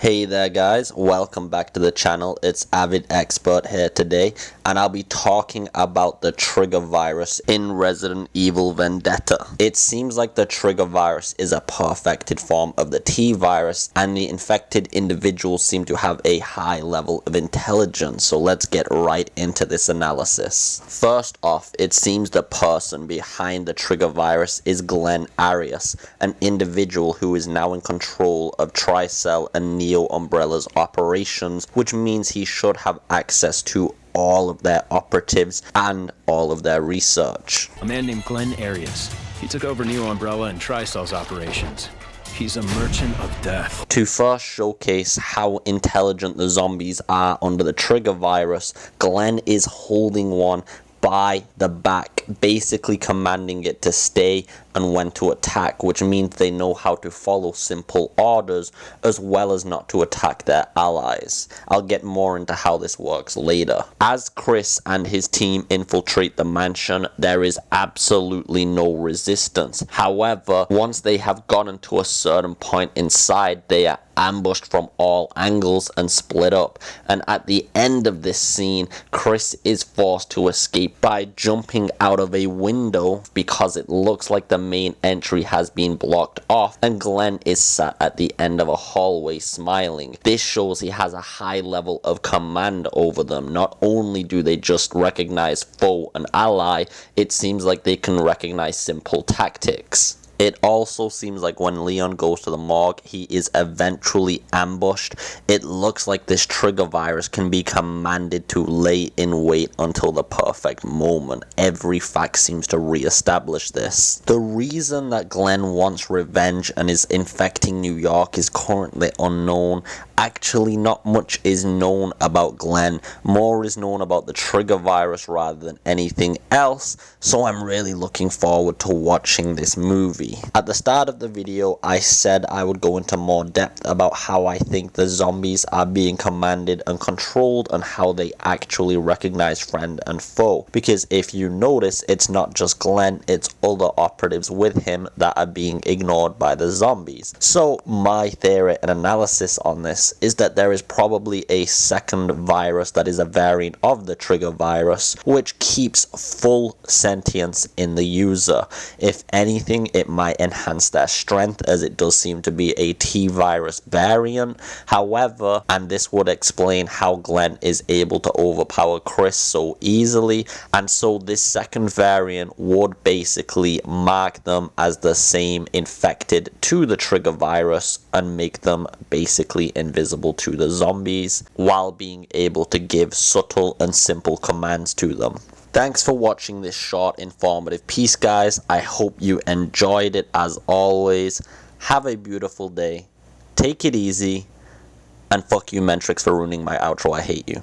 Hey there guys, welcome back to the channel. It's AvidExpert here today, and I'll be talking about the trigger virus in Resident Evil Vendetta. It seems like the trigger virus is a perfected form of the T virus, and the infected individuals seem to have a high level of intelligence, so let's get right into this analysis. First off, it seems the person behind the trigger virus is Glenn Arias, an individual who is now in control of Tricell and Neo Umbrella's operations, which means he should have access to all of their operatives and all of their research. A man named Glenn Arias. He took over Neo Umbrella and Tricell's operations. He's a merchant of death. To first showcase how intelligent the zombies are under the trigger virus, Glenn is holding one by the back, basically commanding it to stay and when to attack, which means they know how to follow simple orders as well as not to attack their allies. I'll get more into how this works later. As Chris and his team infiltrate the mansion, there is absolutely no resistance. However, once they have gotten to a certain point inside, they are ambushed from all angles and split up, and at the end of this scene, Chris is forced to escape by jumping out of a window because it looks like the main entry has been blocked off, and Glenn is sat at the end of a hallway smiling. This shows he has a high level of command over them. Not only do they just recognize foe and ally, it seems like they can recognize simple tactics. It also seems like when Leon goes to the morgue, he is eventually ambushed. It looks like this trigger virus can be commanded to lay in wait until the perfect moment. Every fact seems to re-establish this. The reason that Glenn wants revenge and is infecting New York is currently unknown. Actually, not much is known about Glenn. More is known about the trigger virus rather than anything else, so I'm really looking forward to watching this movie. At the start of the video, I said I would go into more depth about how I think the zombies are being commanded and controlled and how they actually recognize friend and foe. Because if you notice, it's not just Glenn, it's other operatives with him that are being ignored by the zombies. So my theory and analysis on this is that there is probably a second virus that is a variant of the trigger virus, which keeps full sentience in the user. If anything, it might enhance their strength, as it does seem to be a T virus variant. However, and this would explain how Glenn is able to overpower Chris so easily, and so this second variant would basically mark them as the same infected to the trigger virus and make them basically invisible to the zombies while being able to give subtle and simple commands to them. Thanks for watching this short, informative piece, guys. I hope you enjoyed it as always. Have a beautiful day. Take it easy. And fuck you, Mentrix, for ruining my outro. I hate you.